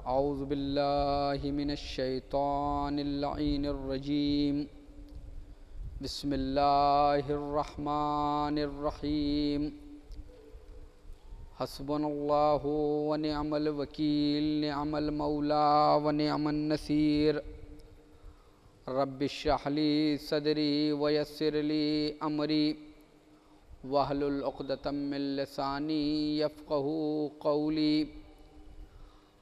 औज़ु बिल्लाहि मिनश शैतानिर लईनिर रजीम। बिस्मिल्लाहिर रहमानिर रहीम। हस्बुनल्लाहु व निअमल वकील, निअमल मौला व निअमन नसीर। रब्बिश्रह ली सदरी व यस्सिर ली अमरी वहलुल उक़दतम मिन लिसानी यफ़क़हू क़ौली।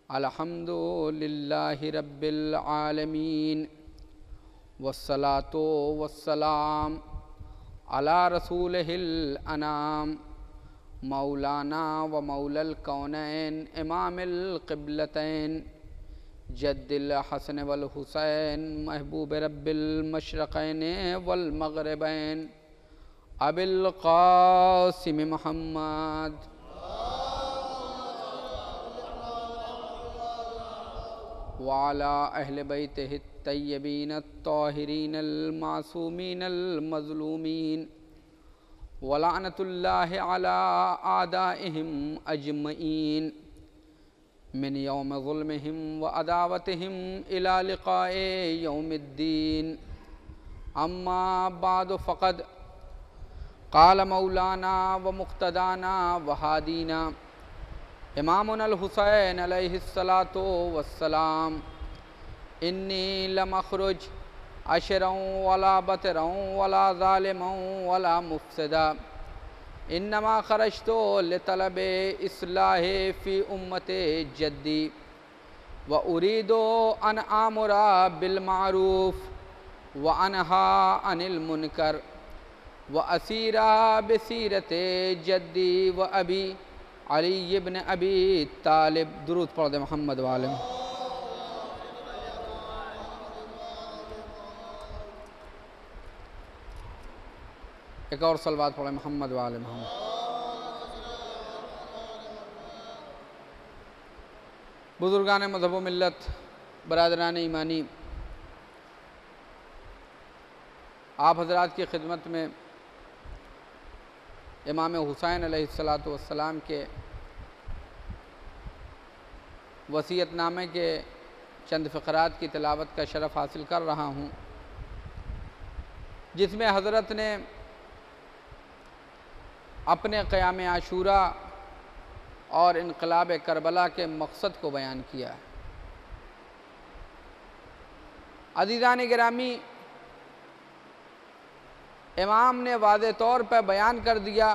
अल्हम्दुलिल्लाहि रब्बिल आलमीन वस्सलातु वस्सलाम अला रसूलिहिल अनाम मौलाना व मौलल कौनैन इमामिल क़िबलतैन जद्दिल हसन वल हुसैन महबूब रब्बिल मशरक़ैन वल मग़रिबैन अबिल क़ासिम मुहम्मद व अला अहले बैतिहि तय्यबीन अत्ताहिरीन अल-मासूमीन अल-मज़लूमीन व लअनतुल्लाहि अला आदाइहिम अजमईन मिन यौम ज़ुल्मिहिम व अदावतिहिम इला लिक़ाए यौमिद्दीन। अम्मा बाद फ़क़द क़ाल मौलाना व मुक़्तदाना व हादीना इमामुनल हुसैन अलैहिस्सलातु वस्सलाम। इन्नी लमख़रुज अशरं वला बतरं वला ज़ालिमं वला मुफ़सिदा इन्नमा ख़रजतु लितलबे इस्लाहि फ़ी उम्मति जद्दी व उरीदु अन आमुरा बिल मारूफ़ व अनहा अनिल मुनकर व असीरा बसीरते जद्दी व अबी अली इब्न अबी तालिब। दुरूद पढ़ दे मोहम्मद वाले। एक और सलवात पढ़े मोहम्मद वाले मोहम्मद। बुजुर्गान मज़हब व मिल्लत, बरादरान ईमानी, आप हज़रात की खिदमत में इमाम हुसैन अलैहिस्सलातु वस्सलाम के वसीयतनामे के चंद फ़क़रात की तिलावत का शरफ़ हासिल कर रहा हूँ, जिसमें हज़रत ने अपने क़याम आशूरा और इनक़लाब करबला के मक़सद को बयान किया है। अज़ीज़ान गिरामी, इमाम ने वाज़े तौर पर बयान कर दिया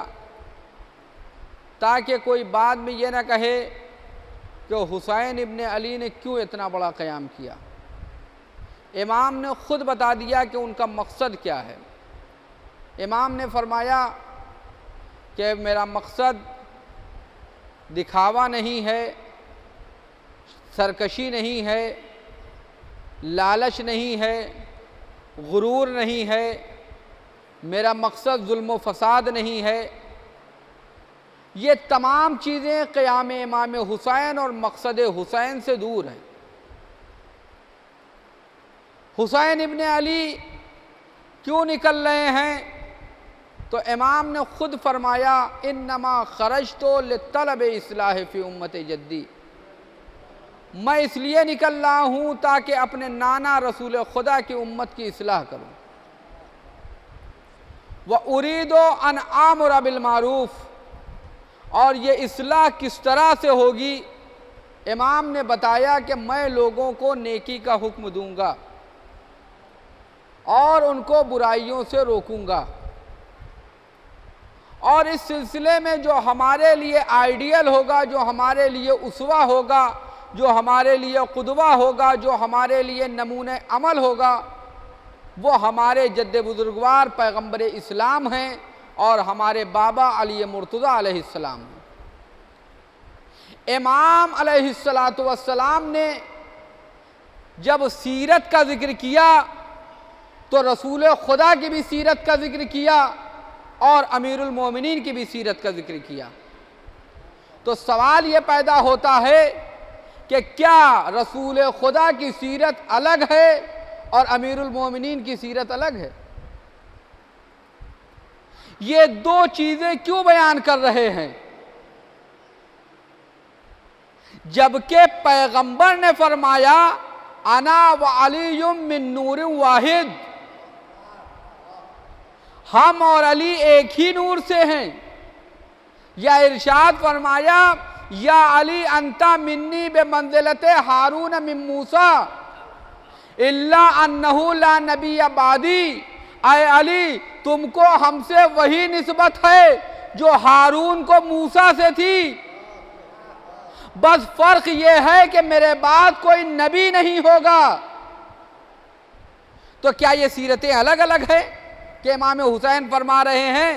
ताकि कोई बाद में ये न कहे कि हुसैन इब्न अली ने क्यों इतना बड़ा क़याम किया। इमाम ने ख़ुद बता दिया कि उनका मक़सद क्या है। इमाम ने फरमाया कि मेरा मक़सद दिखावा नहीं है, सरकशी नहीं है, लालच नहीं है, गुरूर नहीं है, मेरा मक़सद जुल्म व फ़साद नहीं है। ये तमाम चीज़ें क़याम इमाम हुसैन और मक़सद हुसैन से दूर हैं। हुसैन इब्न अली क्यों निकल रहे हैं? तो इमाम ने ख़ुद फरमाया इन्नमा ख़रजतु लितलब इस्लाहि फ़ी उम्मति जद्दी। मैं इसलिए निकल रहा हूँ ताकि अपने नाना रसूल खुदा की उम्मत की इस्लाह करूँ। व उरीदो अन आमुरा बिल मारूफ़, और ये इस्लाह किस तरह से होगी? इमाम ने बताया कि मैं लोगों को नेकी का हुक्म दूंगा और उनको बुराइयों से रोकूंगा। और इस सिलसिले में जो हमारे लिए आइडियल होगा, जो हमारे लिए उसवा होगा, जो हमारे लिए कुदवा होगा, जो हमारे लिए नमूने अमल होगा, वो हमारे जद्द बुजुर्गवार पैगम्बर इस्लाम हैं और हमारे बाबा अली मुर्तज़ा अलैहिस्सलाम हैं। इमाम अलैहिस्सलातु वस्सलाम ने जब सीरत का ज़िक्र किया तो रसूल खुदा की भी सीरत का ज़िक्र किया और अमीरुल मोमिनीन की भी सीरत का ज़िक्र किया। तो सवाल ये पैदा होता है कि क्या रसूल खुदा की सीरत अलग है और अमीरुल मोमिनीन की सीरत अलग है? ये दो चीज़ें क्यों बयान कर रहे हैं? जबकि पैगंबर ने फरमाया अना व अलीयुम मिन नूर वाहिद, हम और अली एक ही नूर से हैं। या इरशाद फरमाया या अली अंता मिन्नी बे मंजिलते हारून मिन मूसा इल्ला अन्नहु ला नबी बादी, आए अली तुमको हमसे वही निस्बत है जो हारून को मूसा से थी, बस फर्क यह है कि मेरे बाद कोई नबी नहीं होगा। तो क्या ये सीरतें अलग अलग है कि इमाम हुसैन फरमा रहे हैं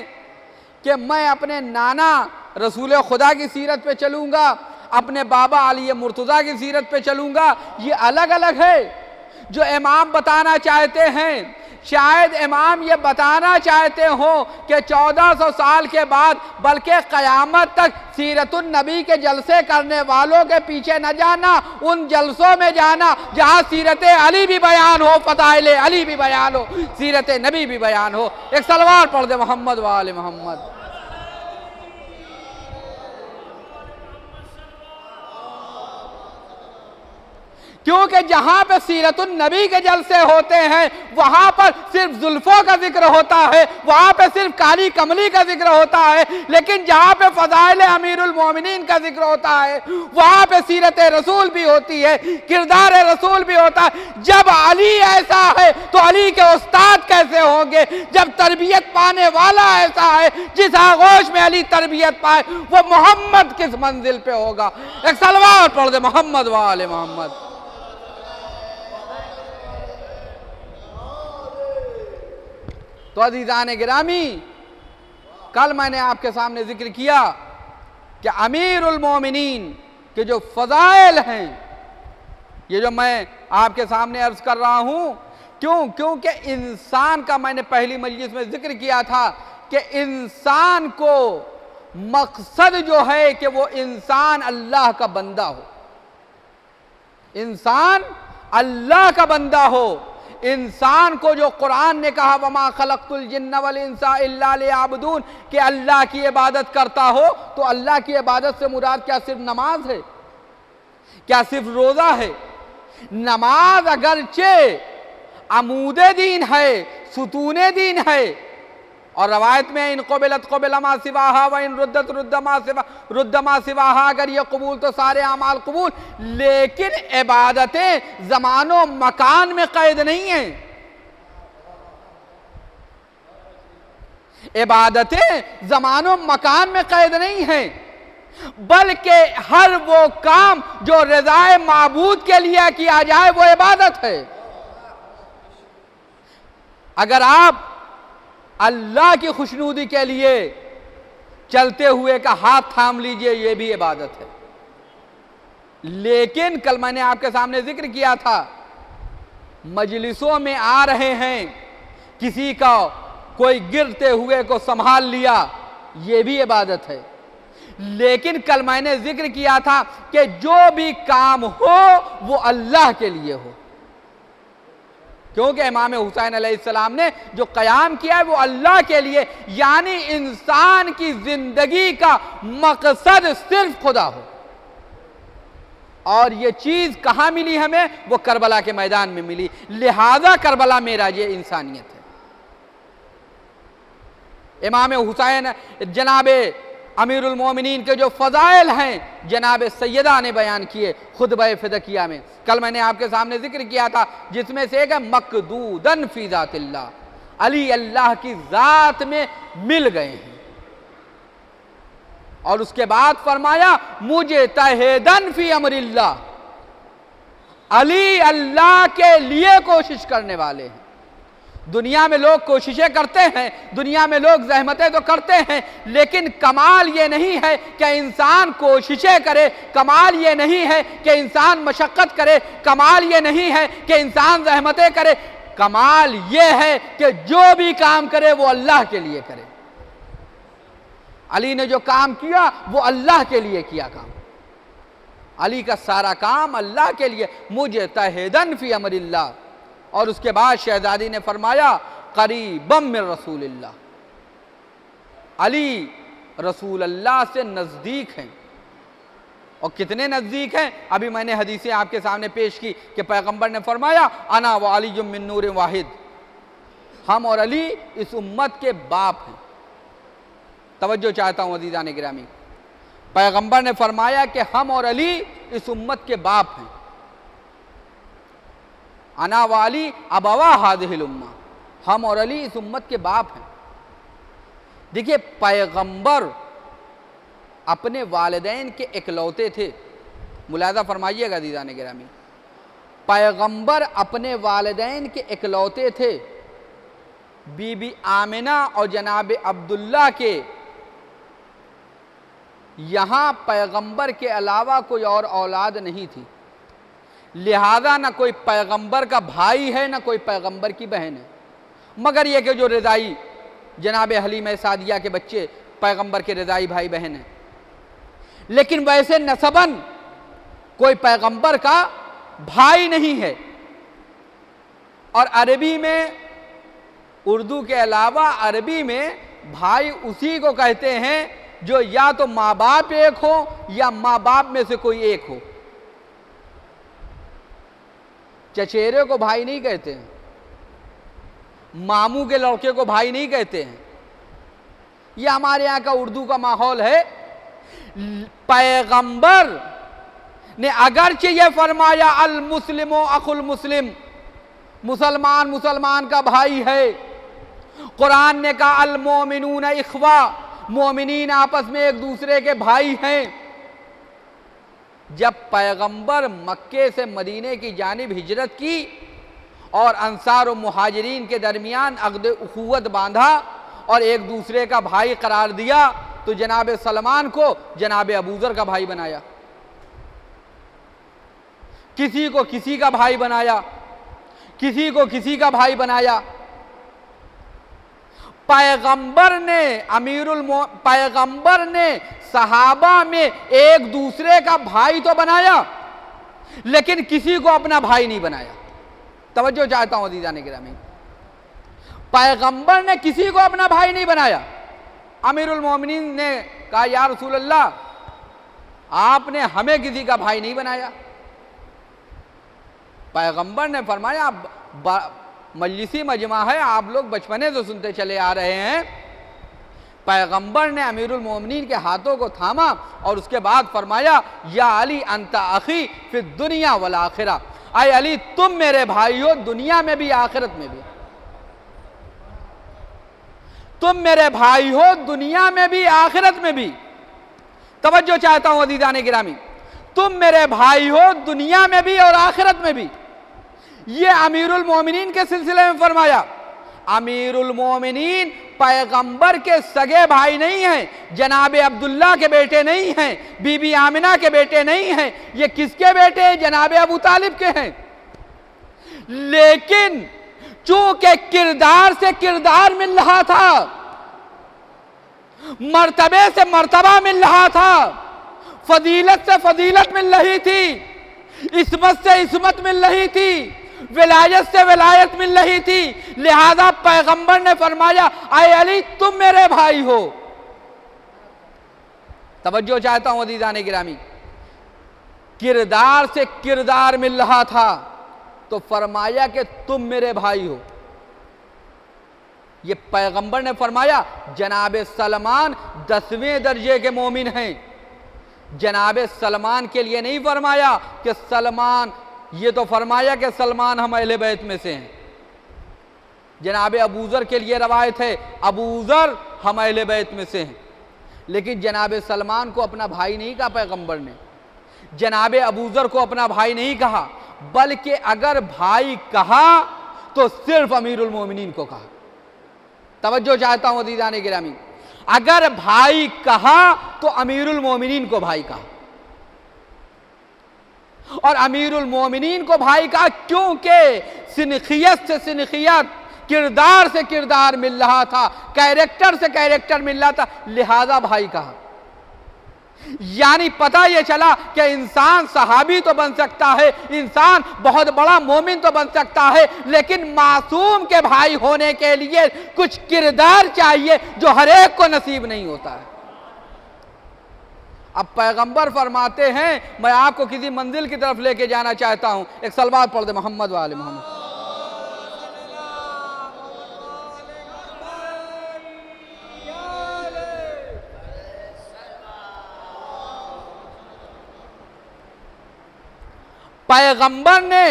कि मैं अपने नाना रसूल खुदा की सीरत पे चलूंगा, अपने बाबा अली मुर्तज़ा की सीरत पे चलूंगा, ये अलग अलग है। जो इमाम बताना चाहते हैं, शायद इमाम ये बताना चाहते हो कि 1400 साल के बाद बल्कि क़यामत तक सीरतुन नबी के जलसे करने वालों के पीछे न जाना, उन जलसों में जाना जहाँ सीरत अली भी बयान हो, फ़ज़ाइल अली भी बयान हो, सीरत नबी भी बयान हो। एक सलवात पढ़ दे मोहम्मद व आले मोहम्मद। क्योंकि जहां पे सीरतुन नबी के जलसे होते हैं वहां पर सिर्फ जुल्फों का जिक्र होता है, वहां पे सिर्फ काली कमली का जिक्र होता है, लेकिन जहां पे फ़ज़ाइल अमीरुल मोमिनीन का जिक्र होता है वहां पे सीरत रसूल भी होती है, किरदार रसूल भी होता है। जब अली ऐसा है तो अली के उस्ताद कैसे होंगे? जब तरबियत पाने वाला ऐसा है, जिस आगोश में अली तरबियत पाए, वो मोहम्मद किस मंजिल पे होगा? एक सलवात पढ़ दे मोहम्मद व आले मोहम्मद। तो अज़ीज़ान गिरामी, कल मैंने आपके सामने जिक्र किया कि अमीरुल मोमिनीन के जो फ़ज़ाइल हैं, ये जो मैं आपके सामने अर्ज़ कर रहा हूँ, क्योंकि इंसान का मैंने पहली मजलिस में जिक्र किया था कि इंसान को मकसद जो है कि वो इंसान अल्लाह का बंदा हो, इंसान अल्लाह का बंदा हो। इंसान को जो कुरान ने कहा वमा खलक़तुल जिन्ना वल इंसा इल्ला लियअबुदून, कि अल्लाह की इबादत करता हो, तो अल्लाह की इबादत से मुराद क्या सिर्फ नमाज है? क्या सिर्फ रोज़ा है? नमाज अगरचे अमूदे दीन है, सुतूने दीन है, और रवायत में इन क़ुबिलत क़ुबिला मा सिवाहा व इन रुद्दत रुद्द मा सिवाहा, अगर ये कबूल तो सारे अमाल कबूल। लेकिन इबादतें ज़मानो मकान में कैद नहीं है, इबादतें ज़मानो मकान में कैद नहीं है, बल्कि हर वो काम जो रज़ाए माबूद के लिए किया जाए वो इबादत है। अगर आप अल्लाह की खुशनुदी के लिए चलते हुए का हाथ थाम लीजिए, ये भी इबादत है। लेकिन कल मैंने आपके सामने जिक्र किया था, मजलिसों में आ रहे हैं, किसी का कोई गिरते हुए को संभाल लिया, ये भी इबादत है। लेकिन कल मैंने जिक्र किया था कि जो भी काम हो वो अल्लाह के लिए हो, क्योंकि इमाम हुसैन अलैहिस्सलाम ने जो क़याम किया है वो अल्लाह के लिए, यानी इंसान की जिंदगी का मकसद सिर्फ खुदा हो। और ये चीज कहां मिली हमें? वो करबला के मैदान में मिली। लिहाजा करबला मेराज इंसानियत है। इमाम हुसैन जनाबे अमीरुल मोमिनीन के जो फ़ज़ाइल हैं जनाब सैयदा ने बयान किए खुतबा फ़िदकिया में। कल मैंने आपके सामने जिक्र किया था, जिसमें से एक है मक़दूदन फ़ी ज़ातिल्लाह, अली अल्लाह की ज़ात में मिल गए हैं। और उसके बाद फरमाया मुजतहिदन फ़ी अमरिल्लाह, अली अल्लाह के लिए कोशिश करने वाले हैं। दुनिया में लोग कोशिशें करते हैं, दुनिया में लोग ज़हमतें तो करते हैं, लेकिन कमाल ये नहीं है कि इंसान कोशिशें करे, कमाल ये नहीं है कि इंसान मशक्क़त करे, कमाल ये नहीं है कि इंसान ज़हमतें करे, कमाल ये है कि जो भी काम करे वो अल्लाह के लिए करे। अली ने जो काम किया वो अल्लाह के लिए किया काम, अली का सारा काम अल्लाह के लिए, मुजतहिदन फ़ी अमरिल्लाह। और उसके बाद शहजादी ने फरमाया करीबम मिन रसूलिल्लाह, अली रसूल अल्लाह से नज़दीक हैं। और कितने नज़दीक हैं। अभी मैंने हदीसें आपके सामने पेश की कि पैगंबर ने फरमाया अना व अली मिन नूर वाहिद, हम और अली इस उम्मत के बाप हैं। तवज्जो चाहता हूँ अज़ीज़ान गिरामी, पैगंबर ने फरमाया कि हम और अली इस उम्मत के बाप हैं। अना व अली अबवा हाज़िहिल उम्मा, हम और अली इस उम्मत के बाप हैं। देखिए, पैगंबर अपने वालिदैन के इकलौते थे। मुलाज़ा फरमाइएगा अज़ीज़ान गिरामी, पैगंबर अपने वालिदैन के इकलौते थे। बीबी आमिना और जनाब अब्दुल्ला के यहाँ पैगंबर के अलावा कोई और औलाद नहीं थी, लिहाजा ना कोई पैगंबर का भाई है ना कोई पैगंबर की बहन है, मगर यह कि जो रज़ाई जनाब हलीमा सादिया के बच्चे पैगंबर के रज़ाई भाई बहन हैं। लेकिन वैसे नसबन कोई पैगंबर का भाई नहीं है। और अरबी में, उर्दू के अलावा अरबी में भाई उसी को कहते हैं जो या तो माँ बाप एक हो या माँ बाप में से कोई एक हो। चचेरे को भाई नहीं कहते हैं, मामू के लड़के को भाई नहीं कहते हैं। यह हमारे यहाँ का उर्दू का माहौल है। पैगंबर ने अगरचे ये फरमाया अल मुस्लिमो अखुल मुस्लिम, मुसलमान मुसलमान का भाई है। कुरान ने कहा अल मोमिनून इख्वा, मोमिनीन आपस में एक दूसरे के भाई हैं। जब पैगंबर मक्के से मदीने की जानिब हिजरत की और अंसार और मुहाजिरीन के दरमियान अक़द उख़ुवत बांधा और एक दूसरे का भाई करार दिया, तो जनाब सलमान को जनाब अबूज़र का भाई बनाया, किसी को किसी का भाई बनाया, किसी को किसी का भाई बनाया। पैगंबर ने सहाबा में एक दूसरे का भाई तो बनाया, लेकिन किसी को अपना भाई नहीं बनाया। तवज्जो चाहता हूं अज़ीज़ान गिरामी, पैगंबर ने किसी को अपना भाई नहीं बनाया। अमीरुल मोमिनीन ने कहा या रसूल अल्लाह, आपने हमें किसी का भाई नहीं बनाया। पैगंबर ने फरमाया मजलिसी मजमा है, आप लोग बचपने से सुनते चले आ रहे हैं। पैगंबर ने अमीरुल मोमिनीन के हाथों को थामा और उसके बाद फरमाया या अली अंता अखी फिर दुनिया वल आखिरा, आए अली तुम मेरे भाई हो दुनिया में भी आखिरत में भी, तुम मेरे भाई हो दुनिया में भी आखिरत में भी। तवज्जो चाहता हूं अज़ीज़ान गिरामी, तुम मेरे भाई हो दुनिया में भी और आखिरत में भी। ये अमीरुल मोमिनीन के सिलसिले में फरमाया। अमीरुल मोमिनीन पैगंबर के सगे भाई नहीं हैं, जनाब अब्दुल्ला के बेटे नहीं हैं, बीबी आमिना के बेटे नहीं हैं। ये किसके बेटे हैं? जनाब अबू तालिब के हैं। लेकिन चूंकि किरदार से किरदार मिल रहा था, मर्तबे से मर्तबा मिल रहा था, फजीलत से फजीलत मिल रही थी, इस्मत से इस्मत मिल रही थी, विलायत से विलायत मिल रही थी, लिहाजा पैगंबर ने फरमाया आए अली तुम मेरे भाई हो। तवज्जो चाहता हूं अज़ीज़ान गिरामी, किरदार से किरदार मिल रहा था तो फरमाया कि तुम मेरे भाई हो। ये पैगंबर ने फरमाया। जनाब सलमान 10वें दर्जे के मोमिन हैं। जनाब सलमान के लिए नहीं फरमाया कि सलमान, ये तो फरमाया कि सलमान हम अहले बैत में से हैं। जनाब अबूज़र के लिए रवायत है अबूज़र हम अहले बैत में से हैं। लेकिन जनाब सलमान को अपना भाई नहीं कहा पैगंबर ने, जनाब अबूज़र को अपना भाई नहीं कहा, बल्कि अगर भाई कहा तो सिर्फ अमीरुल मोमिनीन को कहा। तवज्जो चाहता हूं अज़ीज़ान गिरामी, अगर भाई कहा तो अमीरुल मोमिनीन को भाई कहा। और अमीरुल मोमिनीन को भाई कहा क्योंकि सिनखियत से सिनखियत, किरदार से किरदार मिल रहा था, कैरेक्टर से कैरेक्टर मिल रहा था, लिहाजा भाई कहा। यानी पता यह चला कि इंसान सहाबी तो बन सकता है, इंसान बहुत बड़ा मोमिन तो बन सकता है, लेकिन मासूम के भाई होने के लिए कुछ किरदार चाहिए जो हर एक को नसीब नहीं होता है। अब पैगंबर फरमाते हैं मैं आपको किसी मंजिल की तरफ लेके जाना चाहता हूं, एक सलवात पढ़ दे मोहम्मद वाले मोहम्मद। पैगंबर ने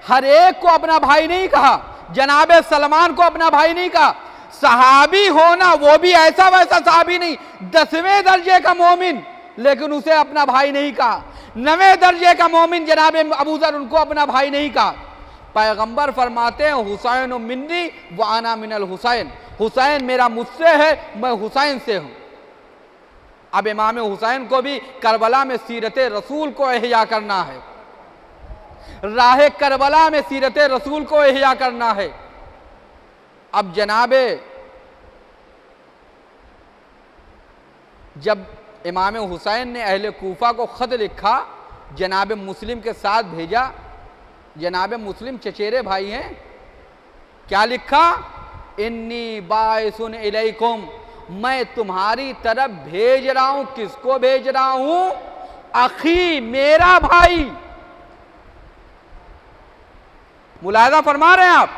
हर एक को अपना भाई नहीं कहा, जनाबे सलमान को अपना भाई नहीं कहा। सहाबी होना वो भी ऐसा वैसा सहाबी नहीं, 10वें दर्जे का मोमिन, लेकिन उसे अपना भाई नहीं कहा। 9वें दर्जे का मोमिन जनाबे अबू ज़र, उनको अपना भाई नहीं कहा। पैगंबर फरमाते हैं हुसैन मिन्नी व आना मिनल हुसैन, हुसैन मेरा मुझसे है, मैं हुसैन से हूं। अब इमाम हुसैन को भी करबला में सीरत रसूल को एहया करना है, राह करबला में सीरत रसूल को एहया करना है। अब जनाबे जब इमाम हुसैन ने अहले कूफा को ख़त लिखा, जनाब मुस्लिम के साथ भेजा, जनाब मुस्लिम चचेरे भाई हैं, क्या लिखा? इन्नी बाइसुन इलैकुम, मैं तुम्हारी तरफ भेज रहा हूं। किसको भेज रहा हूं? अखी, मेरा भाई। मुलाहिजा फरमा रहे हैं आप,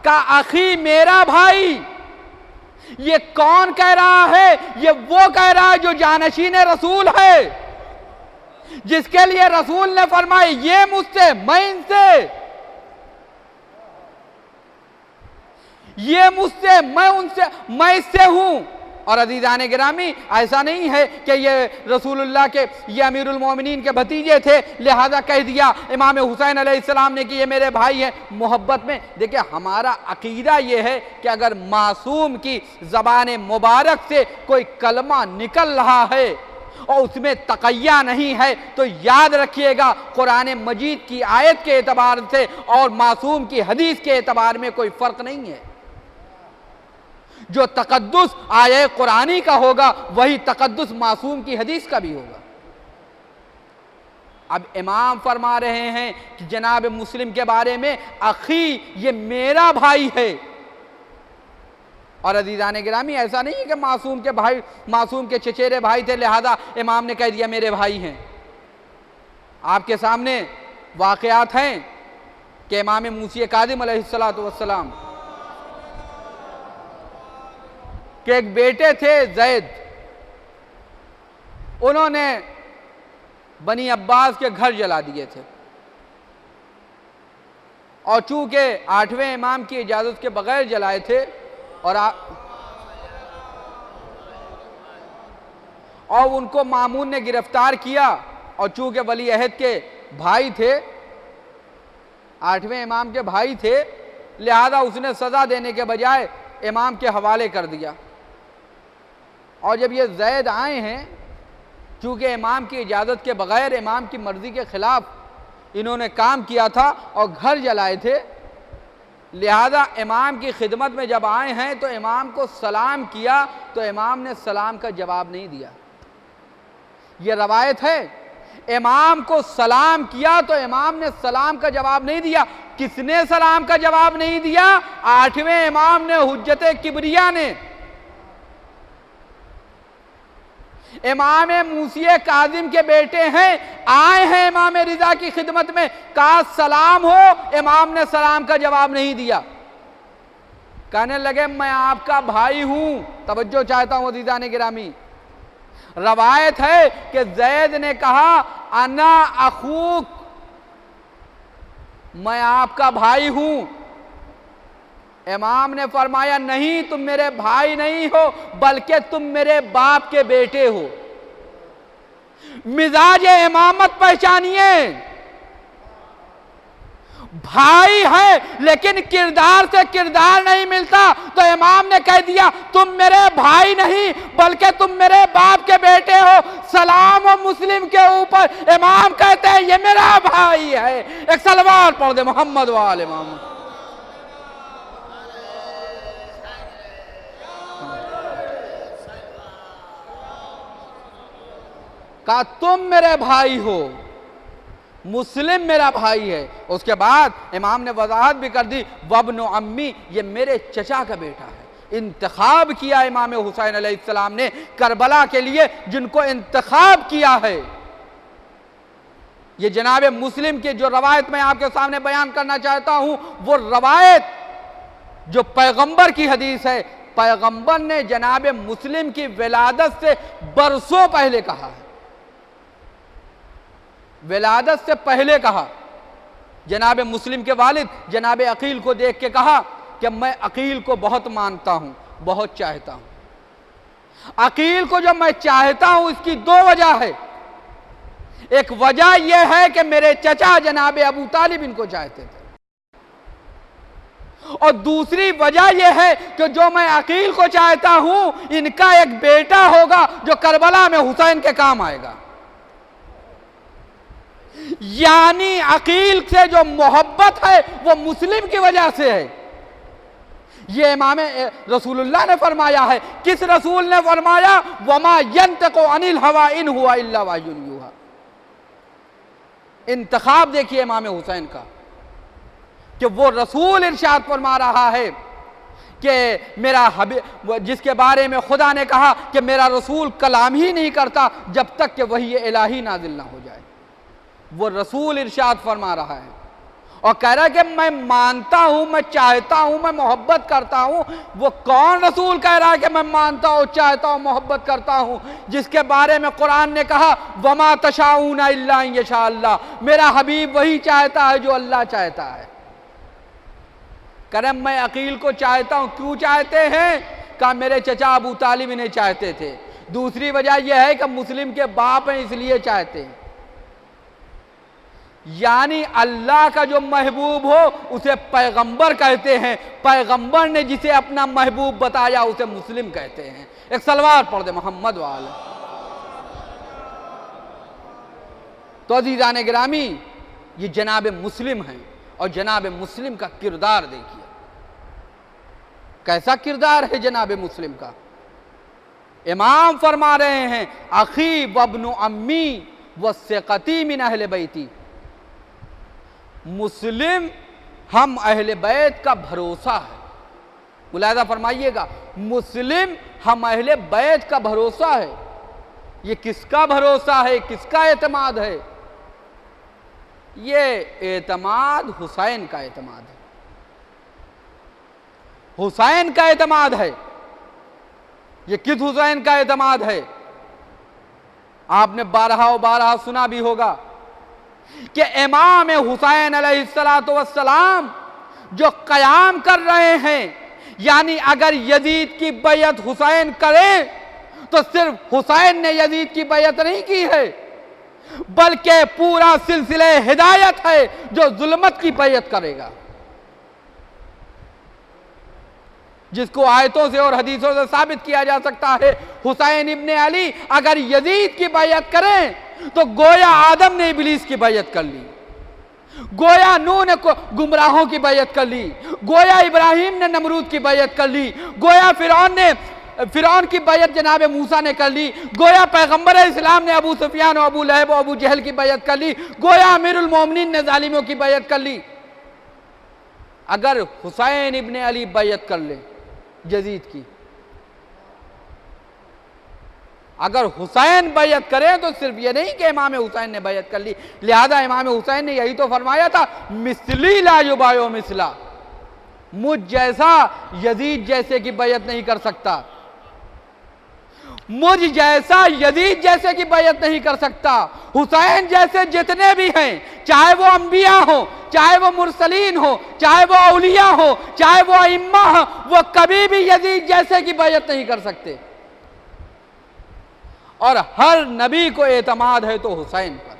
का अखी मेरा भाई। ये कौन कह रहा है? ये वो कह रहा है जो जानशीन रसूल है, जिसके लिए रसूल ने फरमाया ये मुझसे, मैं इनसे, ये मुझसे, मैं उनसे, मैं इससे हूं। और अज़ीज़ान गिरामी, ऐसा नहीं है कि ये रसूलुल्लाह के, ये अमीरुल मोमिनीन के भतीजे थे लिहाजा कह दिया इमाम हुसैन अलैहिस्सलाम ने कि ये मेरे भाई हैं। मोहब्बत में देखिए हमारा अकीदा ये है कि अगर मासूम की ज़बान मुबारक से कोई कलमा निकल रहा है और उसमें तक़य्या नहीं है, तो याद रखिएगा कुरान मजीद की आयत के एतबार से और मासूम की हदीस के एतबार में कोई फ़र्क नहीं है। जो तक़द्दुस आये कुरानी का होगा वही तक़द्दुस मासूम की हदीस का भी होगा। अब इमाम फरमा रहे हैं कि जनाब मुस्लिम के बारे में, अखी ये मेरा भाई है। और अज़ीज़ान गिरामी, ऐसा नहीं है कि मासूम के भाई, मासूम के चचेरे भाई थे लिहाजा इमाम ने कह दिया मेरे भाई हैं। आपके सामने वाक़यात हैं कि इमाम मूसी काज़िम अलैहिस्सलातु वस्सलाम के एक बेटे थे ज़ैद, उन्होंने बनी अब्बास के घर जला दिए थे। और चूंकि 8वें इमाम की इजाज़त के बगैर जलाए थे और उनको मामून ने गिरफ्तार किया, और चूंकि वली अहद के भाई थे, 8वें इमाम के भाई थे, लिहाजा उसने सज़ा देने के बजाय इमाम के हवाले कर दिया। और जब ये ज़ैद आए हैं, चूँकि इमाम की इजाज़त के बग़ैर, इमाम की मर्ज़ी के ख़िलाफ़ इन्होंने काम किया था और घर जलाए थे, लिहाजा इमाम की खिदमत में जब आए हैं तो इमाम को सलाम किया, तो इमाम ने सलाम का जवाब नहीं दिया। ये रवायत है, इमाम को सलाम किया तो इमाम ने सलाम का जवाब नहीं दिया। किसने सलाम का जवाब नहीं दिया? 8वें इमाम ने, हुज्जत किबरिया ने। इमाम मूसी काज़िम के बेटे हैं, आए हैं इमाम रिज़ा की खिदमत में, कहा सलाम हो, इमाम ने सलाम का जवाब नहीं दिया। कहने लगे मैं आपका भाई हूं। तवज्जो चाहता हूं अज़ीज़ान गिरामी, रवायत है कि ज़ैद ने कहा अना अखूक, मैं आपका भाई हूं। इमाम ने फरमाया नहीं, तुम मेरे भाई नहीं हो, बल्कि तुम मेरे बाप के बेटे हो। मिजाज इमामत पहचानिए, भाई है लेकिन किरदार से किरदार नहीं मिलता। तो इमाम ने कह दिया तुम मेरे भाई नहीं बल्कि तुम मेरे बाप के बेटे हो। सलाम और मुस्लिम के ऊपर इमाम कहते हैं ये मेरा भाई है। एक सलवात पढ़ दे मोहम्मद वाले मोहम्मद। कहा तुम मेरे भाई हो, मुस्लिम मेरा भाई है। उसके बाद इमाम ने वजाहत भी कर दी वब्नु अम्मी, ये मेरे चचा का बेटा है। इंतखाब किया इमाम हुसैन अलैहिस्सलाम ने करबला के लिए, जिनको इंतखाब किया है। ये जनाब मुस्लिम की जो रवायत मैं आपके सामने बयान करना चाहता हूं, वो रवायत जो पैगंबर की हदीस है, पैगंबर ने जनाब मुस्लिम की विलादत से बरसों पहले कहा है, विलादत से पहले कहा। जनाब मुस्लिम के वालिद जनाब अकील को देख के कहा कि मैं अकील को बहुत मानता हूं, बहुत चाहता हूं। अकील को जो मैं चाहता हूं इसकी दो वजह है। एक वजह यह है कि मेरे चचा जनाब अबू तालिब इनको चाहते थे, और दूसरी वजह यह है कि जो मैं अकील को चाहता हूं, इनका एक बेटा होगा जो करबला में हुसैन के काम आएगा। यानी अकील से जो मोहब्बत है वो मुस्लिम की वजह से है। ये इमाम रसूलुल्लाह ने फरमाया है। किस रसूल ने फरमाया? वमा यंतकु अनिल हवा इन हुआ इल्ला वाह्युन यूहा। इंतखाब देखिए इमाम हुसैन का, कि वो रसूल इरशाद फरमा रहा है कि मेरा हबीब, जिसके बारे में खुदा ने कहा कि मेरा रसूल कलाम ही नहीं करता जब तक कि वही इलाही नाजिल ना हो जाए, वो रसूल इरशाद फरमा रहा है और कह रहा है कि मैं मानता हूं, मैं चाहता हूं, मैं मोहब्बत करता हूं। वो कौन रसूल कह रहा है कि मैं मानता हूं, चाहता हूं, मोहब्बत करता हूं? जिसके बारे में कुरान ने कहा वमा तशाऊना इल्ला यशा अल्लाह, मेरा हबीब वही चाहता है जो अल्लाह चाहता है। कह रहे मैं अकील को चाहता हूं। क्यों चाहते हैं? कहा मेरे चचा अबू तालिब इन्हें चाहते थे। दूसरी वजह यह है कि मुस्लिम के बाप हैं इसलिए चाहते हैं। यानी अल्लाह का जो महबूब हो उसे पैगंबर कहते हैं, पैगंबर ने जिसे अपना महबूब बताया उसे मुस्लिम कहते हैं। एक सलवार पढ़ दे मोहम्मद वाले। तो अज़ीज़ान गिरामी, ये जनाब मुस्लिम हैं और जनाब मुस्लिम का किरदार देखिए, कैसा किरदार है जनाब मुस्लिम का। इमाम फरमा रहे हैं अखी वब्नु अम्मी वस्सिक़ती मिन अहले बैती, मुस्लिम हम अहले बैत का भरोसा है। मुलाहिज़ा फरमाइएगा, मुस्लिम हम अहले बैत का भरोसा है। ये किसका भरोसा है, किसका एतमाद है? ये एतमाद हुसैन का एतमाद है, हुसैन का एतमाद है। ये किस हुसैन का एतमाद है? आपने 12 सुना भी होगा कि इमाम हुसैन अलैहिस्सलातु वस्सलाम जो कयाम कर रहे हैं, यानी अगर यजीद की बैयत हुसैन करे तो सिर्फ हुसैन ने यजीद की बैयत नहीं की है, बल्कि पूरा सिलसिले हिदायत है जो जुल्मत की बैयत करेगा, जिसको आयतों से और हदीसों से साबित किया जा सकता है। हुसैन इब्ने अली अगर यजीद की बैयत करें तो गोया आदम ने इब्लीस की बैयत कर ली, गोया नूह ने गुमराहों की बैयत कर ली, गोया इब्राहिम ने नमरूद की बैयत कर ली, गोया फिरौन की बैयत जनाब मूसा ने कर ली, गोया पैगंबर इस्लाम ने अबू सुफियान और अबू लहब और अबू जहल की बैयत कर ली, गोया अमीरुल मोमिनीन ने जालिमों की बैयत कर ली। अगर हुसैन इब्ने अली बैयत कर ले यजीद की, अगर हुसैन बैयत करें तो सिर्फ ये नहीं कि इमाम हुसैन ने बैयत कर ली, लिहाजा इमाम हुसैन ने यही तो फरमाया था मिस्ली ला युबायो मिसला, मुझ जैसा यजीद जैसे की बैयत नहीं कर सकता, मुझ जैसा यजीद जैसे की बैयत नहीं कर सकता। हुसैन जैसे जितने भी हैं, चाहे वो अंबिया हो, चाहे वो मुरसलीन हो, चाहे वो औलिया हो, चाहे वो इम्मा हो, वो कभी भी यजीद जैसे की बैयत नहीं कर सकते। और हर नबी को एतमाद है तो हुसैन पर।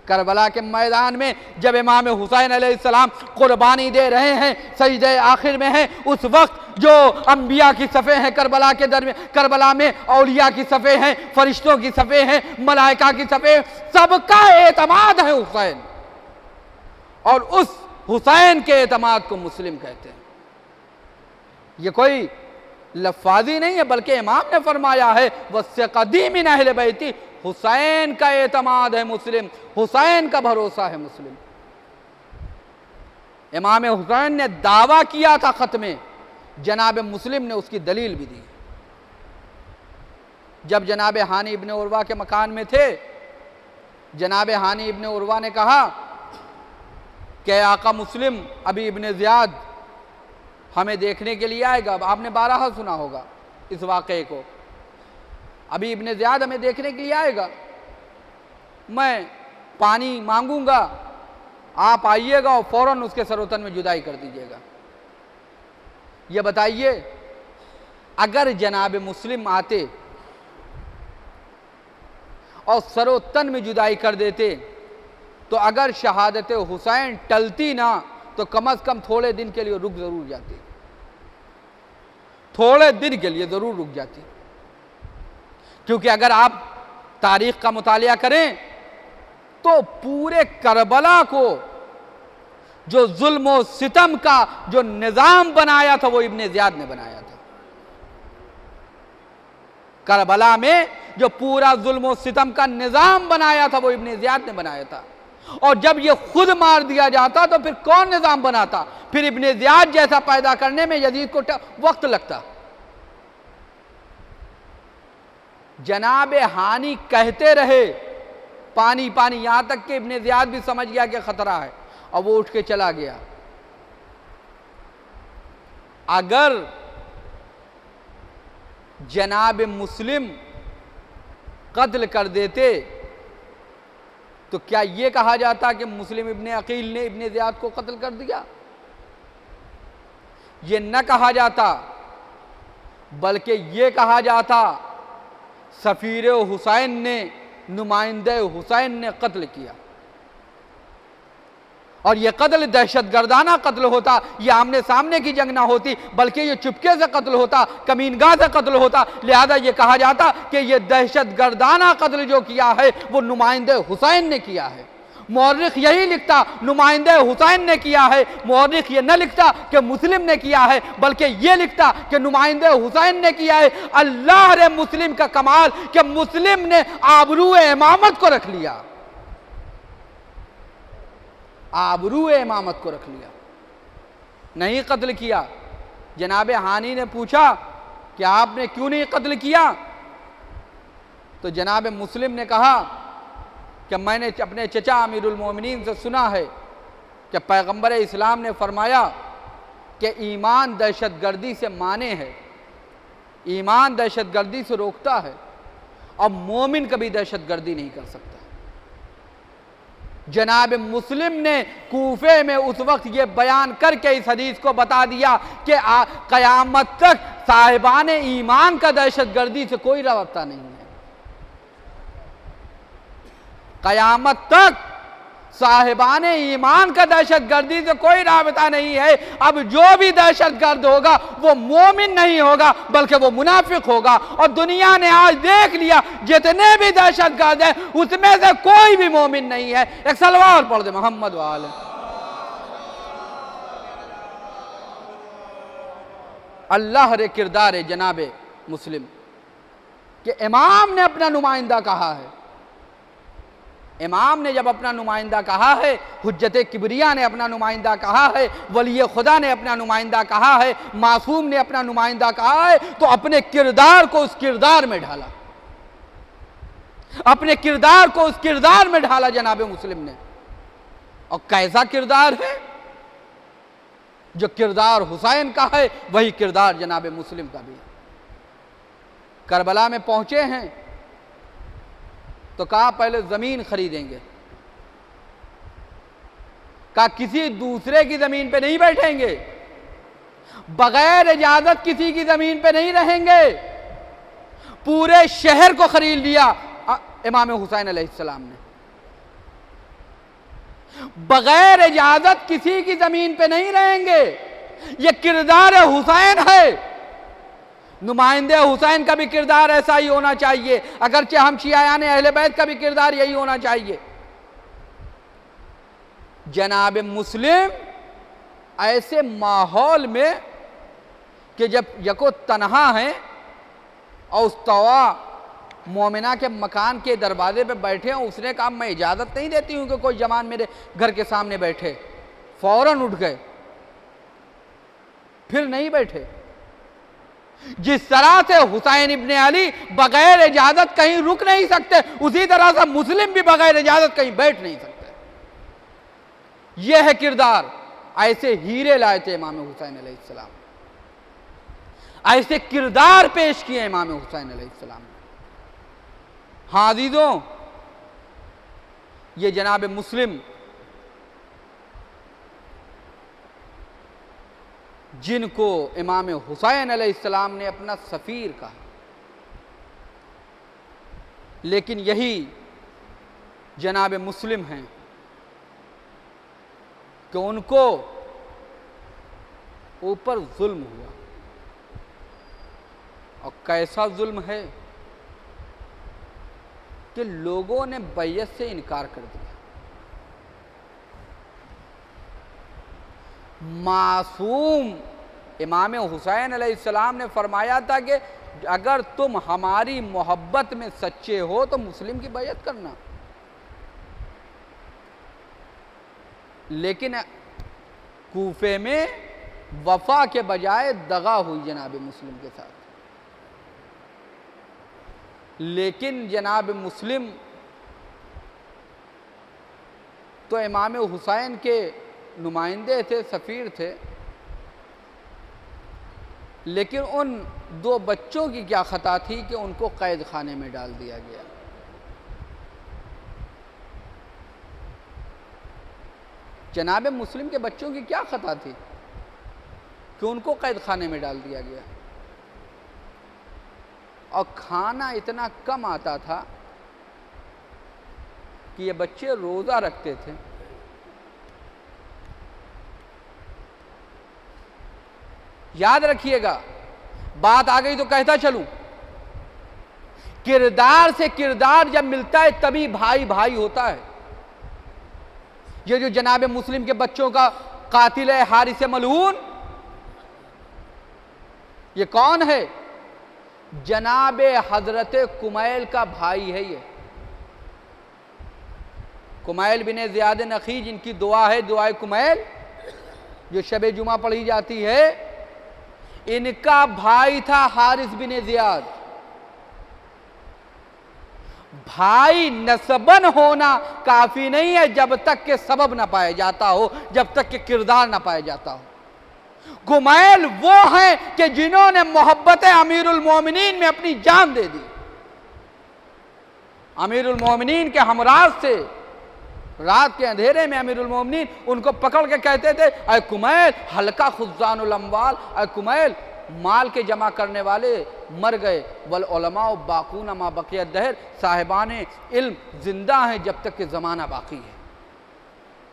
करबला के मैदान में जब इमाम हुसैन अलैहिस्सलाम कुर्बानी दे रहे हैं, सजदे आखिर में हैं, उस वक्त जो अंबिया की सफ़े हैं करबला के दरमियान, करबला में औलिया की सफ़े हैं, फरिश्तों की सफ़े हैं, मलाइका की सफ़े, सबका एतमाद है हुसैन, और उस हुसैन के एतमाद को मुस्लिम कहते हैं। ये कोई लफ़ाज़ी नहीं है, बल्कि इमाम ने फरमाया है वस्सिक़ती मिन अहले बैती, हुसैन का एतमाद है मुस्लिम, हुसैन का भरोसा है मुस्लिम। इमाम हुसैन ने दावा किया था खत में, जनाब मुस्लिम ने उसकी दलील भी दी। जब जनाब हानी इब्ने उर्वा के मकान में थे, जनाब हानी इब्ने उर्वा ने कहा कि आका मुस्लिम अभी इब्ने ज़ियाद हमें देखने के लिए आएगा। अब आपने बारहा सुना होगा इस वाक़े को। अभी इब्ने ज़ियाद हमें देखने के लिए आएगा, मैं पानी मांगूंगा, आप आइएगा और फौरन उसके सरोतन में जुदाई कर दीजिएगा। ये बताइए, अगर जनाब मुस्लिम आते और सरोतन में जुदाई कर देते तो अगर शहादत हुसैन टलती ना तो कम से कम थोड़े दिन के लिए रुक जरूर जाती, थोड़े दिन के लिए जरूर रुक जाती। क्योंकि अगर आप तारीख का मुतालिया करें तो पूरे करबला को जो जुल्म और सितम का जो निजाम बनाया था वो इब्ने ज़ियाद ने बनाया था। करबला में जो पूरा जुल्म और सितम का निजाम बनाया था वो इब्ने ज़ियाद ने बनाया था। और जब ये खुद मार दिया जाता तो फिर कौन निजाम बनाता? फिर इब्ने ज़ियाद जैसा पैदा करने में यजीद को वक्त लगता। जनाब हानी कहते रहे पानी पानी, यहां तक कि इब्ने ज़ियाद भी समझ गया कि खतरा है और वो उठ के चला गया। अगर जनाब मुस्लिम कत्ल कर देते तो क्या यह कहा जाता कि मुस्लिम इब्ने अकील ने इब्ने ज़ियाद को कत्ल कर दिया? यह न कहा जाता, बल्कि यह कहा जाता सफीर हुसैन ने, नुमाइंदे हुसैन ने कत्ल किया। और यह कत्ल दहशतगर्दाना कत्ल होता, यह आमने सामने की जंग ना होती, बल्कि यह चुपके से कत्ल होता, कमीनगाह से कत्ल होता। लिहाजा यह कहा जाता कि यह दहशतगर्दाना कत्ल जो किया है वो नुमाइंदे हुसैन ने किया है। मौर्रिख यही लिखता नुमाइंदे हुसैन ने किया है, मौर्रिख ये न लिखता कि मुस्लिम ने किया है, बल्कि ये लिखता कि नुमाइंदे हुसैन ने किया है। अल्लाह रे मुस्लिम का कमाल कि मुस्लिम ने आबरूए इमामत को रख लिया, आबरूए इमामत को रख लिया, नहीं कत्ल किया। जनाब हानी ने पूछा कि आपने क्यों नहीं कत्ल किया? तो जनाब मुस्लिम ने कहा कि मैंने अपने चचा अमीरुल मोमिनीन से सुना है कि पैगंबर इस्लाम ने फरमाया कि ईमान दहशतगर्दी से माने है, ईमान दहशतगर्दी से रोकता है और मोमिन कभी दहशतगर्दी नहीं कर सकता। जनाब मुस्लिम ने कूफे में उस वक्त ये बयान करके इस हदीस को बता दिया कि क़यामत तक साहिबान ईमान का दहशतगर्दी से कोई राबता नहीं है। क़यामत तक साहिबान ईमान का दहशतगर्दी से कोई राबता नहीं है। अब जो भी दहशतगर्द होगा वो मोमिन नहीं होगा बल्कि वो मुनाफिक होगा। और दुनिया ने आज देख लिया जितने भी दहशतगर्द हैं उसमें से कोई भी मोमिन नहीं है। एक सलवार पढ़ दे मोहम्मद वाले। अल्लाह रे किरदार है जनाब मुस्लिम कि इमाम ने अपना नुमाइंदा कहा है, इमाम ने जब अपना नुमाइंदा कहा है, हुज्जत किबरिया ने अपना नुमाइंदा कहा है, वली खुदा ने अपना नुमाइंदा कहा है, मासूम ने अपना नुमाइंदा कहा है, तो अपने किरदार को उस किरदार में ढाला, अपने किरदार को उस किरदार में ढाला जनाब मुस्लिम ने। और कैसा किरदार है? जो किरदार हुसैन का है वही किरदार जनाब मुस्लिम का भी है। करबला में पहुंचे हैं तो कहा पहले जमीन खरीदेंगे, कहा किसी दूसरे की जमीन पे नहीं बैठेंगे, बगैर इजाजत किसी की जमीन पे नहीं रहेंगे। पूरे शहर को खरीद लिया इमाम हुसैन अलैहिस्सलाम ने, बगैर इजाजत किसी की जमीन पे नहीं रहेंगे। ये किरदार हुसैन है। नुमाइंदे हुसैन का भी किरदार ऐसा ही होना चाहिए, अगरचे हम शियायान अहले बैत का भी किरदार यही होना चाहिए। जनाब मुस्लिम ऐसे माहौल में कि जब यको तन्हा है और उस तवा मोमिना के मकान के दरवाजे पे बैठे हैं, उसने कहा मैं इजाज़त नहीं देती हूं कि कोई जवान मेरे घर के सामने बैठे। फौरन उठ गए, फिर नहीं बैठे। जिस तरह से हुसैन इब्ने अली बगैर इजाजत कहीं रुक नहीं सकते, उसी तरह से मुस्लिम भी बगैर इजाजत कहीं बैठ नहीं सकते। यह है किरदार। ऐसे हीरे लाए थे इमाम हुसैन अलैहिस्सलाम, ऐसे किरदार पेश किए इमाम हुसैन अलैहिस्सलाम। हाँ अजीजों, ये जनाब मुस्लिम जिनको इमाम हुसैन अलैहिस्सलाम ने अपना सफ़ीर कहा, लेकिन यही जनाब मुस्लिम हैं कि उनको ऊपर जुल्म हुआ। और कैसा जुल्म है कि लोगों ने बैयत से इनकार कर दिया। मासूम इमाम हुसैन अलैहिस्सलाम ने फरमाया था कि अगर तुम हमारी मोहब्बत में सच्चे हो तो मुस्लिम की बैयत करना। लेकिन कूफे में वफा के बजाय दगा हुई जनाब मुस्लिम के साथ। लेकिन जनाब मुस्लिम तो इमाम हुसैन के नुमाइंदे थे, सफ़ीर थे, लेकिन उन दो बच्चों की क्या खता थी कि उनको कैद खाने में डाल दिया गया। जनाब मुस्लिम के बच्चों की क्या खता थी कि उनको कैद खाने में डाल दिया गया। और खाना इतना कम आता था कि ये बच्चे रोज़ा रखते थे। याद रखिएगा, बात आ गई तो कहता चलूं, किरदार से किरदार जब मिलता है तभी भाई भाई होता है। ये जो जनाब मुस्लिम के बच्चों का कातिल है हारिस मलऊन, ये कौन है? जनाब हजरत कुमैल का भाई है। ये कुमैल बिन ज़ियाद नखी, जिनकी दुआ है दुआए कुमैल, जो शब जुमा पढ़ी जाती है, इनका भाई था हारिस बिन ज़ियाद। भाई नसबन होना काफी नहीं है जब तक के सबब ना पाया जाता हो, जब तक के किरदार ना पाया जाता हो। कुमैल वो हैं कि जिन्होंने मोहब्बत अमीरुल मोमिनीन में अपनी जान दे दी। अमीरुल मोमिनीन के हमराज से रात के अंधेरे में अमीरुल मोमिनीन उनको पकड़ के कहते थे, अय कुमैल हल्का खुज़ानुल अम्वाल, अय कुमैल माल के जमा करने वाले मर गए, वल उलमा बाकूना मा बक़िया दहर, साहिबान इल्म जिंदा हैं जब तक कि ज़माना बाकी है।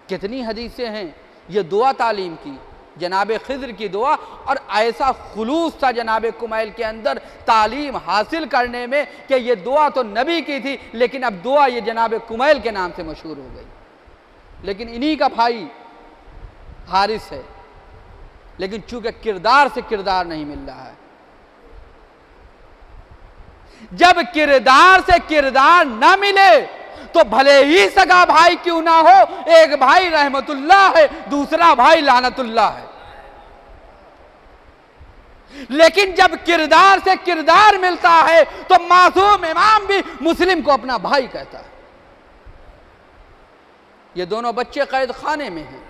कितनी हदीसें हैं ये दुआ तालीम की, जनाब खिज़र की दुआ। और ऐसा खुलूस था जनाब कुमैल के अंदर तालीम हासिल करने में कि ये दुआ तो नबी की थी, लेकिन अब दुआ ये जनाब कुमैल के नाम से मशहूर हो गई। लेकिन इन्हीं का भाई हारिस है, लेकिन चूंकि किरदार से किरदार नहीं मिल रहा है। जब किरदार से किरदार ना मिले तो भले ही सगा भाई क्यों ना हो, एक भाई रहमतुल्लाह है, दूसरा भाई लानतुल्लाह है। लेकिन जब किरदार से किरदार मिलता है तो मासूम इमाम भी मुस्लिम को अपना भाई कहता है। ये दोनों बच्चे कैद खाने में हैं।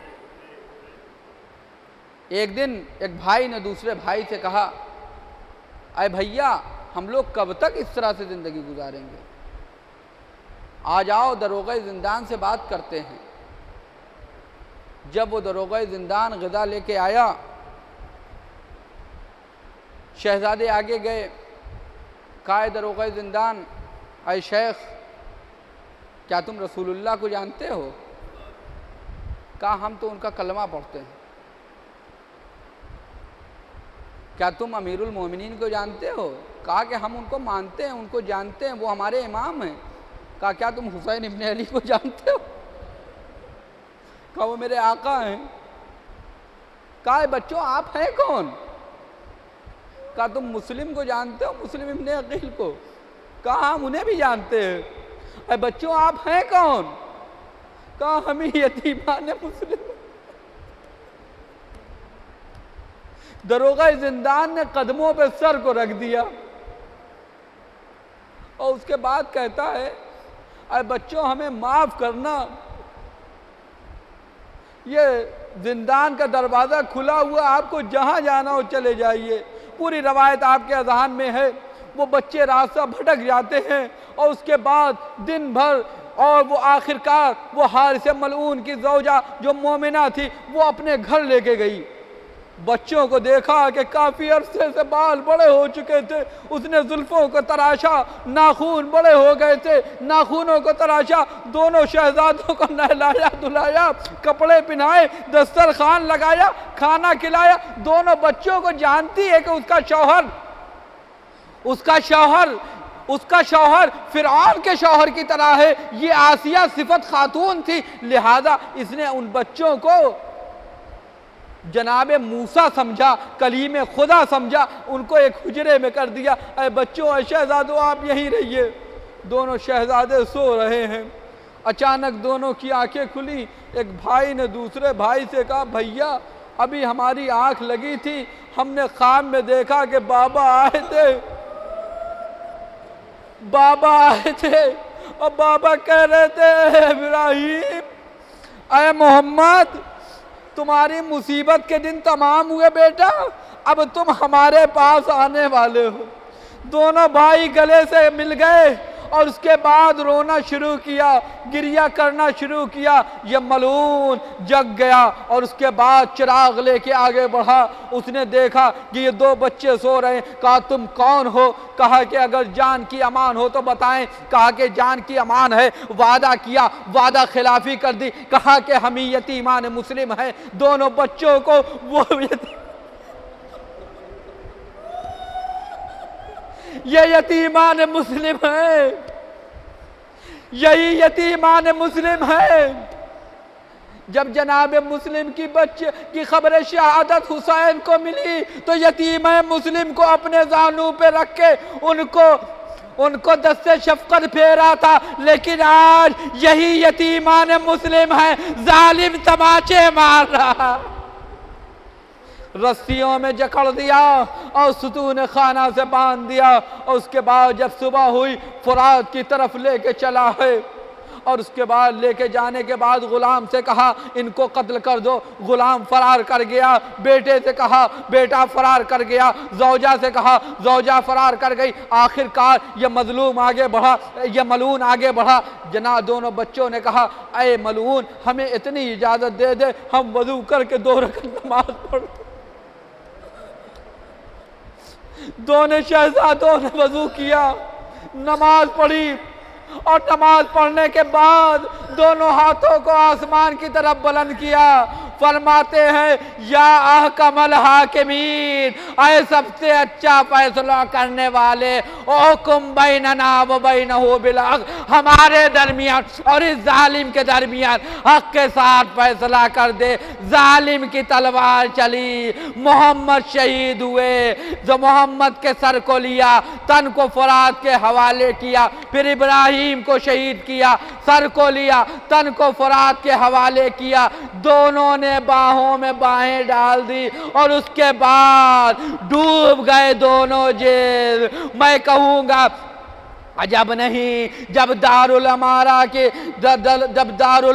एक दिन एक भाई ने दूसरे भाई से कहा, अरे भैया हम लोग कब तक इस तरह से ज़िंदगी गुजारेंगे, आ जाओ दरोगा ज़िंदान से बात करते हैं। जब वो दरोगा ज़िंदान ग़िज़ा लेके आया, शहज़ादे आगे गए, कहा दरोगा ज़िंदान, अय शेख क्या तुम रसूलुल्लाह को जानते हो? कहा हम तो उनका कलमा पढ़ते हैं। क्या तुम अमीरुल मोमिनीन को जानते हो? कहा कि हम उनको मानते हैं, उनको जानते हैं, वो हमारे इमाम हैं। कहा क्या तुम हुसैन इब्ने अली को जानते हो? कहा वो मेरे आका हैं। कहा बच्चों आप हैं कौन? कहा तुम मुस्लिम को जानते हो, मुस्लिम इब्ने अकील को? कहा हम उन्हें भी जानते हैं। अरे बच्चों आप हैं कौन? कहा हम ही यतीमान मुस्लिम। दरोगा जिंदान ने कदमों पे सर को रख दिया और उसके बाद कहता है, अरे बच्चों हमें माफ करना, ये जिंदान का दरवाज़ा खुला हुआ, आपको जहाँ जाना हो चले जाइए। पूरी रवायत आपके अज़हान में है। वो बच्चे रास्ता भटक जाते हैं और उसके बाद दिन भर, और वो आखिरकार वो हारिस मलऊन की ज़ौजा जो मोमिना थी वो अपने घर लेके गई। बच्चों को देखा कि काफ़ी अरसे से बाल बड़े हो चुके थे, उसने जुल्फ़ों को तराशा, नाखून बड़े हो गए थे, नाखूनों को तराशा, दोनों शहजादों को नहलाया धुलाया, कपड़े पहनाए, दस्तरखान लगाया, खाना खिलाया। दोनों बच्चों को जानती है कि उसका शौहर फिरौन के शौहर की तरह है, ये आसिया सिफत खातून थी, लिहाजा इसने उन बच्चों को जनाब मूसा समझा, कलीम खुदा समझा, उनको एक हुजरे में कर दिया। अरे बच्चों, शहजादों आप यहीं रहिए। दोनों शहजादे सो रहे हैं। अचानक दोनों की आंखें खुली। एक भाई ने दूसरे भाई से कहा, भैया अभी हमारी आंख लगी थी, हमने ख्वाब में देखा कि बाबा आए थे और बाबा कह रहे थे, इब्राहिम, अरे मोहम्मद, तुम्हारी मुसीबत के दिन तमाम हुए बेटा, अब तुम हमारे पास आने वाले हो। दोनों भाई गले से मिल गए और उसके बाद रोना शुरू किया, गिरिया करना शुरू किया। यह मलून जग गया और उसके बाद चिराग लेके आगे बढ़ा। उसने देखा कि ये दो बच्चे सो रहे हैं। कहा, तुम कौन हो? कहा कि अगर जान की अमान हो तो बताएं। कहा कि जान की अमान है। वादा किया, वादा खिलाफी कर दी। कहा कि हम ही यतीमान मुस्लिम हैं। दोनों बच्चों को ये यतीमान मुस्लिम है, यही यतीमान मुस्लिम है। जब जनाब मुस्लिम की बच्चे की खबर शहादत हुसैन को मिली तो यतीम मुस्लिम को अपने जानू पे रख के उनको दस्ते शफकत फेरा था। लेकिन आज यही यतीमान मुस्लिम है, जालिम तमाचे मार रहा, रस्सियों में जकड़ दिया और सुतून खाना से बांध दिया। और उसके बाद जब सुबह हुई, फुरात की तरफ लेके चला है और उसके बाद लेके जाने के बाद गुलाम से कहा, इनको कत्ल कर दो। गुलाम फरार कर गया। बेटे से कहा, बेटा फरार कर गया। ज़ौजा से कहा, ज़ौजा फरार कर गई। आखिरकार ये मजलूम आगे बढ़ा, ये मलून आगे बढ़ा। दोनों बच्चों ने कहा, अरे मलून, हमें इतनी इजाज़त दे दे, हम वज़ू करके 2 रकात नमाज पढ़। दोनों शहजादों ने वजू किया, नमाज पढ़ी और नमाज पढ़ने के बाद दोनों हाथों को आसमान की तरफ बुलंद किया। फरमाते हैं, या अहकमल हाकिमीन, आए सबसे अच्छा फैसला करने वाले, हुकुम बैनना व बैनहु बिल हक, हमारे दरमियान और इस जालिम के दरमियान हक के साथ फैसला कर दे। जालिम की तलवार चली, मोहम्मद शहीद हुए। जो मोहम्मद के सर को लिया, तन को फुरात के हवाले किया, फिर इब्राहिम को शहीद किया, सर को लिया, तन को फुरात के हवाले किया। दोनों ने बाहों में बाहें डाल दी और उसके बाद डूब गए दोनों जेल। मैं कहूँगा अजब नहीं, जब दारुल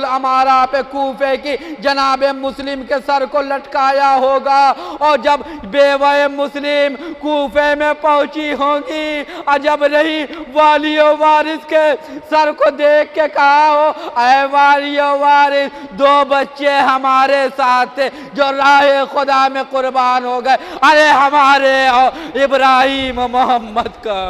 अमारा पे कूफे की जनाब मुस्लिम के सर को लटकाया होगा और जब बेवा मुस्लिम कूफे में पहुंची होंगी, अजब नहीं, वालियो वारिस के सर को देख के कहा हो, ऐ वालियो वारिस, 2 बच्चे हमारे साथ थे जो राह खुदा में कुर्बान हो गए। अरे हमारे इब्राहिम मोहम्मद का